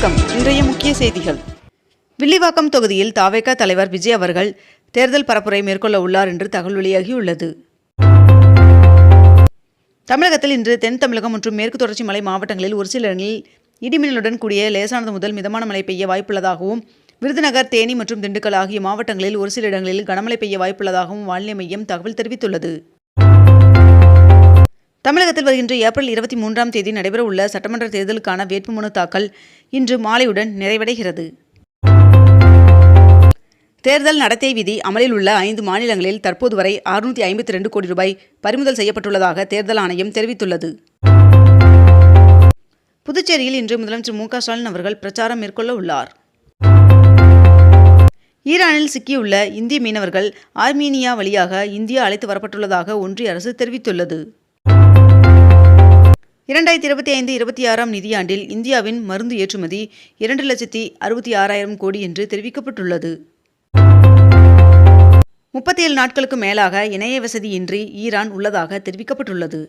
வணக்கம். இன்றைய முக்கிய செய்திகள். வில்லிவாக்கம் தொகுதியில் தவேக தலைவர் விஜய் அவர்கள் தேர்தல் பரப்புரை மேற்கொள்ள உள்ளார் என்று தகவல் வெளியாகியுள்ளது. தமிழகத்தில் இன்று தென் தமிழகம் மற்றும் மேற்கு தொடர்ச்சி மலை மாவட்டங்களில் ஒரு சில இடங்களில் இடிமின்னலுடன் கூடிய லேசானது முதல் மிதமான மழை பெய்ய வாய்ப்புள்ளதாகவும், விருதுநகர், தேனி மற்றும் திண்டுக்கல் ஆகிய மாவட்டங்களில் ஒரு சில இடங்களில் கனமழை பெய்ய வாய்ப்புள்ளதாகவும் வானிலை மையம் தகவல் தெரிவித்துள்ளது. தமிழகத்தில் வருகின்ற ஏப்ரல் 23ஆம் தேதி நடைபெறவுள்ள சட்டமன்ற தேர்தலுக்கான வேட்புமனு தாக்கல் இன்று மாலையுடன் நிறைவடைகிறது. தேர்தல் நடத்தை விதி அமலில் உள்ள 5 மாநிலங்களில் தற்போது வரை 652 கோடி ரூபாய் பறிமுதல் செய்யப்பட்டுள்ளதாக தேர்தல் ஆணையம் தெரிவித்துள்ளது. புதுச்சேரியில் இன்று முதலமைச்சர் மு.க.ஸ்டாலின் அவர்கள் பிரச்சாரம் மேற்கொள்ள உள்ளார். ஈரானில் சிக்கியுள்ள இந்திய மீனவர்கள் ஆர்மீனியா வழியாக இந்தியா அழைத்து வரப்பட்டுள்ளதாக ஒன்றிய அரசு தெரிவித்துள்ளது. 2025-26ஆம் நிதியாண்டில் இந்தியாவின் மருந்து ஏற்றுமதி 2,66,000 கோடி என்று தெரிவிக்கப்பட்டுள்ளது. 37 நாட்களுக்கு மேலாக இணைய வசதியின்றி ஈரான் உள்ளதாக தெரிவிக்கப்பட்டுள்ளது.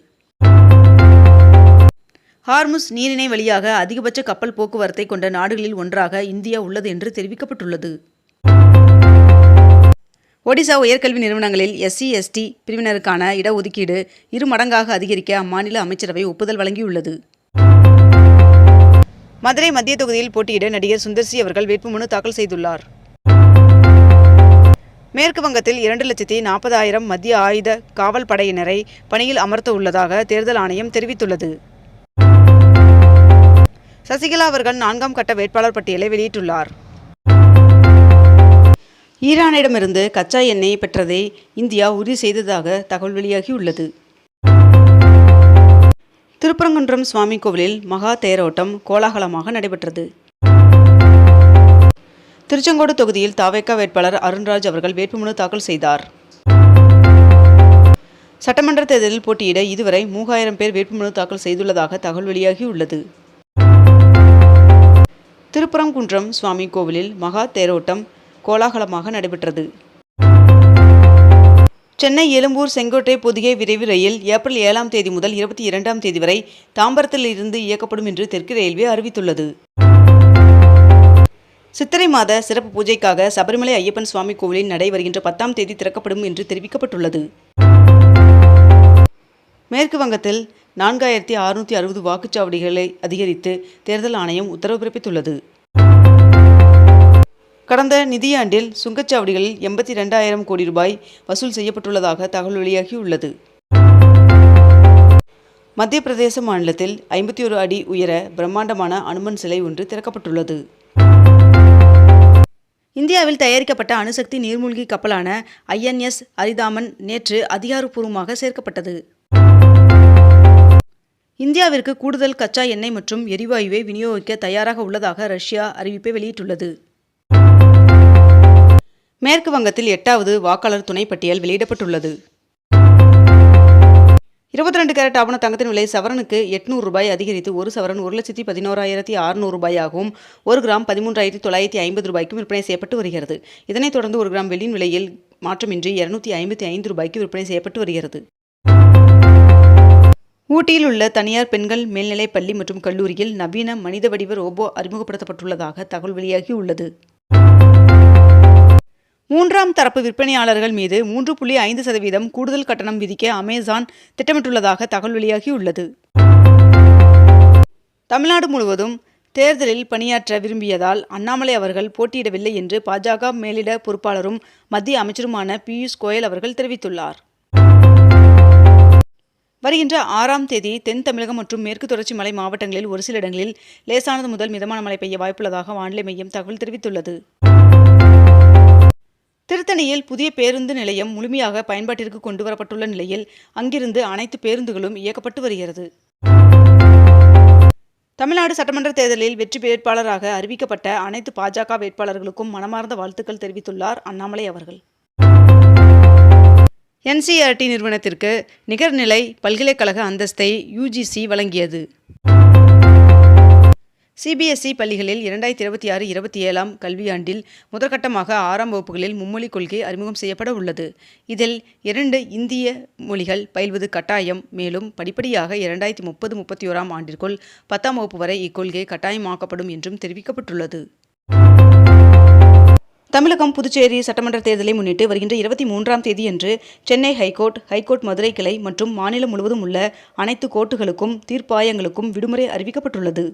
ஹார்முஸ் நீரிணை வழியாக அதிகபட்ச கப்பல் போக்குவரத்தை கொண்ட நாடுகளில் ஒன்றாக இந்தியா உள்ளது என்று தெரிவிக்கப்பட்டுள்ளது. ஒடிசா உயர்கல்வி நிறுவனங்களில் SC/ST பிரிவினருக்கான இடஒதுக்கீடு 2 மடங்காக அதிகரிக்க அம்மாநில அமைச்சரவை ஒப்புதல் வழங்கியுள்ளது. மதுரை மத்திய தொகுதியில் போட்டியிட நடிகர் சுந்தர்சி அவர்கள் வேட்புமனு தாக்கல் செய்துள்ளார். மேற்கு வங்கத்தில் 2,40,000 மத்திய ஆயுத காவல் படையினரை பணியில் அமர்த்த உள்ளதாக தேர்தல் ஆணையம் தெரிவித்துள்ளது. சசிகலா அவர்கள் 4ஆம் கட்ட வேட்பாளர் பட்டியலை வெளியிட்டுள்ளார். ஈரானிடமிருந்து கச்சா எண்ணெய் பெற்றதை இந்தியா உறுதி செய்ததாக தகவல் வெளியாகியுள்ளது. திருப்பரங்குன்றம் சுவாமி கோவிலில் மகா தேரோட்டம் கோலாகலமாக நடைபெற்றது. திருச்செங்கோடு தொகுதியில் தவேக வேட்பாளர் அருண்ராஜ் அவர்கள் வேட்புமனு தாக்கல் செய்தார். சட்டமன்ற தேர்தலில் போட்டியிட இதுவரை 3000 பேர் வேட்புமனு தாக்கல் செய்துள்ளதாக தகவல் வெளியாகியுள்ளது. திருப்பரங்குன்றம் சுவாமி கோவிலில் மகா தேரோட்டம் கோலாகலமாக நடைபெற்றது. சென்னை எழும்பூர் செங்கோட்டை பொதிகை விரைவு ரயில் ஏப்ரல் 7ஆம் தேதி முதல் 22ஆம் தேதி வரை தாம்பரத்தில் இருந்து இயக்கப்படும் என்று தெற்கு ரயில்வே அறிவித்துள்ளது. சித்திரை மாத சிறப்பு பூஜைக்காக சபரிமலை ஐயப்பன் சுவாமி கோவிலின் நடை வருகின்ற 10ஆம் தேதி திறக்கப்படும் என்று தெரிவிக்கப்பட்டுள்ளது. மேற்கு வங்கத்தில் 4660 வாக்குச்சாவடிகளை அதிகரித்து தேர்தல் ஆணையம் உத்தரவு பிறப்பித்துள்ளது. கடந்த நிதியாண்டில் சுங்கச்சாவடிகளில் 82,000 கோடி ரூபாய் வசூல் செய்யப்பட்டுள்ளதாக தகவல் வெளியாகியுள்ளது. மத்திய பிரதேச மாநிலத்தில் 51 அடி உயர பிரம்மாண்டமான அனுமன் சிலை ஒன்று திறக்கப்பட்டுள்ளது. இந்தியாவில் தயாரிக்கப்பட்ட அணுசக்தி நீர்மூழ்கி கப்பலான INS அரிதாமன் நேற்று அதிகாரப்பூர்வமாக சேர்க்கப்பட்டது. இந்தியாவிற்கு கூடுதல் கச்சா எண்ணெய் மற்றும் எரிவாயுவை விநியோகிக்க தயாராக உள்ளதாக ரஷ்யா அறிவிப்பை வெளியிட்டுள்ளது. மேற்கு வங்கத்தில் 8வது வாக்காளர் துணை பட்டியல் வெளியிடப்பட்டுள்ளது. 22 கேரட் ஆபண தங்கத்தின் விலை சவரனுக்கு 800 ரூபாய் அதிகரித்து ஒரு சவரன் 1,11,600 ரூபாயாகவும் 1 கிராம் 13,950 ரூபாய்க்கும் விற்பனை செய்யப்பட்டு வருகிறது. இதனைத் தொடர்ந்து 1 கிராம் வெள்ளியின் விலையில் மாற்றமின்றி 255 ரூபாய்க்கு விற்பனை செய்யப்பட்டு வருகிறது. ஊட்டியில் உள்ள தனியார் பெண்கள் மேல்நிலைப் பள்ளி மற்றும் கல்லூரியில் நவீன மனித வடிவ ரோபோ அறிமுகப்படுத்தப்பட்டுள்ளதாக தகவல் வெளியாகியுள்ளது. 3ஆம் தரப்பு விற்பனையாளர்கள் மீது 3.5% கூடுதல் கட்டணம் விதிக்க அமேசான் திட்டமிட்டுள்ளதாக தகவல் வெளியாகியுள்ளது. தமிழ்நாடு முழுவதும் தேர்தலில் பணியாற்ற விரும்பியதால் அண்ணாமலை அவர்கள் போட்டியிடவில்லை என்று பாஜக மேலிட பொறுப்பாளரும் மத்திய அமைச்சருமான பியூஷ் கோயல் அவர்கள் தெரிவித்துள்ளார். வருகின்ற 6ஆம் தேதி தென் தமிழகம் மற்றும் மேற்கு தொடர்ச்சி மலை மாவட்டங்களில் ஒரு சில இடங்களில் லேசானது முதல் மிதமான மழை பெய்ய வாய்ப்புள்ளதாக வானிலை மையம் தகவல் தெரிவித்துள்ளது. திருத்தணியில் புதிய பேருந்து நிலையம் முழுமையாக பயன்பாட்டிற்கு கொண்டு வரப்பட்டுள்ள நிலையில் அங்கிருந்து அனைத்து பேருந்துகளும் இயக்கப்பட்டு வருகிறது. தமிழ்நாடு சட்டமன்ற தேர்தலில் வெற்றி வேட்பாளராக அறிவிக்கப்பட்ட அனைத்து பாஜக வேட்பாளர்களுக்கும் மனமார்ந்த வாழ்த்துக்கள் தெரிவித்துள்ளார் அண்ணாமலை அவர்கள். NCERT நிறுவனத்திற்கு நிகர்நிலை பல்கலைக்கழக அந்தஸ்தை UGC வழங்கியது. சிபிஎஸ்இ பள்ளிகளில் 2026-27 கல்வியாண்டில் முதற்கட்டமாக 6ஆம் வகுப்புகளில் மும்மொழிக் கொள்கை அறிமுகம் செய்யப்பட உள்ளது. இதில் 2 இந்திய மொழிகள் பயில்வது கட்டாயம். மேலும் படிப்படியாக 2030-31 ஆண்டிற்குள் 10ஆம் வகுப்பு வரை இக்கொள்கை கட்டாயமாக்கப்படும் என்றும் தெரிவிக்கப்பட்டுள்ளது. தமிழகம் புதுச்சேரி சட்டமன்ற தேர்தலை முன்னிட்டு வருகின்ற 23ஆம் தேதியன்று சென்னை ஹைகோர்ட் மதுரை கிளை மற்றும் மாநிலம் முழுவதும் உள்ள அனைத்து கோர்ட்டுகளுக்கும் தீர்ப்பாயங்களுக்கும் விடுமுறை அறிவிக்கப்பட்டுள்ளது.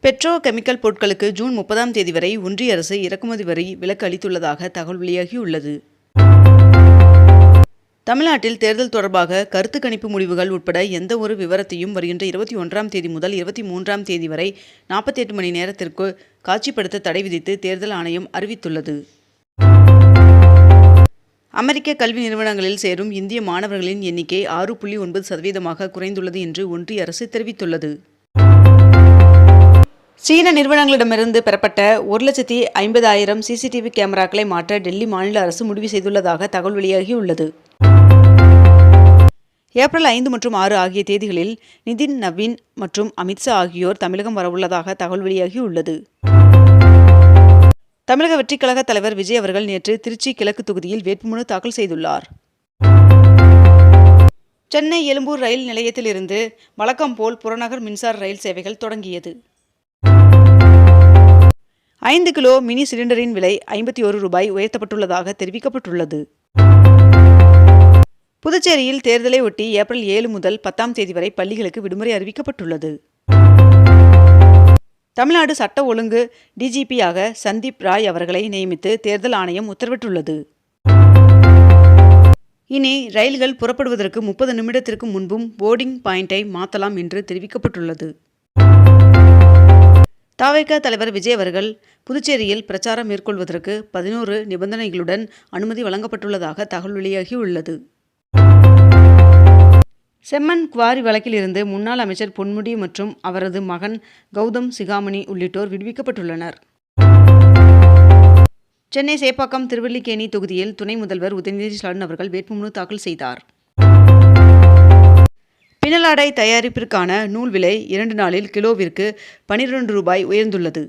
பெட்ரோ கெமிக்கல் பொருட்களுக்கு ஜூன் 30ஆம் தேதி வரை ஒன்றிய அரசு இறக்குமதி வரி விலக்கு அளித்துள்ளதாக தகவல் வெளியாகியுள்ளது. தமிழ்நாட்டில் தேர்தல் தொடர்பாக கருத்து கணிப்பு முடிவுகள் உட்பட எந்த ஒரு விவரத்தையும் வருகின்ற 21ஆம் தேதி முதல் 23ஆம் தேதி வரை 48 மணி நேரத்திற்கு காட்சிப்படுத்த தடை விதித்து தேர்தல் ஆணையம் அறிவித்துள்ளது. அமெரிக்க கல்வி நிறுவனங்களில் சேரும் இந்திய மாணவர்களின் எண்ணிக்கை 6.9% குறைந்துள்ளது என்று ஒன்றிய அரசு தெரிவித்துள்ளது. சீன நிறுவனங்களிடமிருந்து பெறப்பட்ட 1,50,000 சிசிடிவி கேமராக்களை மாற்ற டெல்லி மாநில அரசு முடிவு செய்துள்ளதாக தகவல் வெளியாகியுள்ளது. ஏப்ரல் 5 மற்றும் 6 ஆகிய தேதிகளில் நிதின் நவீன் மற்றும் அமித்ஷா ஆகியோர் தமிழகம் வரவுள்ளதாக தகவல் வெளியாகியுள்ளது. தமிழக வெற்றிக் கழக தலைவர் விஜய் அவர்கள் நேற்று திருச்சி கிழக்கு தொகுதியில் வேட்புமனு தாக்கல் செய்துள்ளார். சென்னை எழும்பூர் ரயில் நிலையத்திலிருந்து வழக்கம் போல் புறநகர் மின்சார ரயில் சேவைகள் தொடங்கியது. 5 கிலோ மினி சிலிண்டரின் விலை 51 ரூபாய் உயர்த்தப்பட்டுள்ளதாக தெரிவிக்கப்பட்டுள்ளது. புதுச்சேரியில் தேர்தலை ஒட்டி ஏப்ரல் 7 முதல் 10ஆம் தேதி வரை பள்ளிகளுக்கு விடுமுறை அறிவிக்கப்பட்டுள்ளது. தமிழ்நாடு சட்ட ஒழுங்கு டிஜிபியாக சந்தீப் ராய் அவர்களை நியமித்து தேர்தல் ஆணையம் உத்தரவிட்டுள்ளது. இனி ரயில்கள் புறப்படுவதற்கு 30 நிமிடத்திற்கு முன்பும் போர்டிங் பாயிண்டை மாற்றலாம் என்று தெரிவிக்கப்பட்டுள்ளது. தவிக தலைவர் விஜய் அவர்கள் புதுச்சேரியில் பிரச்சாரம் மேற்கொள்வதற்கு 11 நிபந்தனைகளுடன் அனுமதி வழங்கப்பட்டுள்ளதாக தகவல் வெளியாகியுள்ளது. செம்மண் குவாரி வழக்கில் இருந்து முன்னாள் அமைச்சர் பொன்முடி மற்றும் அவரது மகன் கௌதம் சிகாமணி உள்ளிட்டோர் விடுவிக்கப்பட்டுள்ளனர். சென்னை சேப்பாக்கம் திருவல்லிக்கேணி தொகுதியில் துணை முதல்வர் உதயநிதி ஸ்டாலின் அவர்கள் வேட்புமனு தாக்கல் செய்தார். பின்னலாடை தயாரிப்பிற்கான நூல் விலை 2 நாளில் கிலோவிற்கு 12 ரூபாய் உயர்ந்துள்ளது.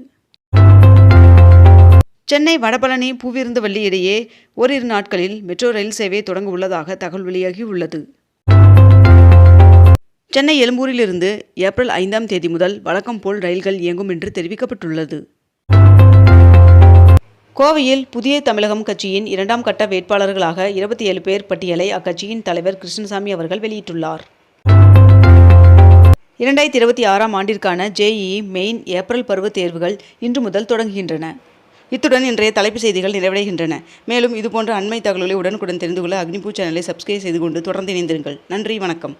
சென்னை வடபழனி பூவிருந்தவல்லி இடையே ஓரிரு நாட்களில் மெட்ரோ ரயில் சேவை தொடங்க உள்ளதாக தகவல் வெளியாகியுள்ளது. சென்னை எழும்பூரிலிருந்து ஏப்ரல் 5ஆம் தேதி முதல் வழக்கம் போல் ரயில்கள் இயங்கும் என்று தெரிவிக்கப்பட்டுள்ளது. கோவையில் புதிய தமிழகம் கட்சியின் 2ஆம் கட்ட வேட்பாளர்களாக 27 பேர் பட்டியலை அக்கட்சியின் தலைவர் கிருஷ்ணசாமி அவர்கள் வெளியிட்டுள்ளார். 2026ஆம் ஆண்டிற்கான JEE மெயின் ஏப்ரல் பருவத் தேர்வுகள் இன்று முதல் தொடங்குகின்றன. இத்துடன் இன்றைய தலைப்புச் செய்திகள் நிறைவடைகின்றன. மேலும் இதுபோன்ற அண்மை தகவல்களை உடனுக்குடன் தெரிந்து கொள்ள அக்னிபூ சேனலை சப்ஸ்கிரைப் செய்து கொண்டு தொடர்ந்து இணைந்திருங்கள். நன்றி, வணக்கம்.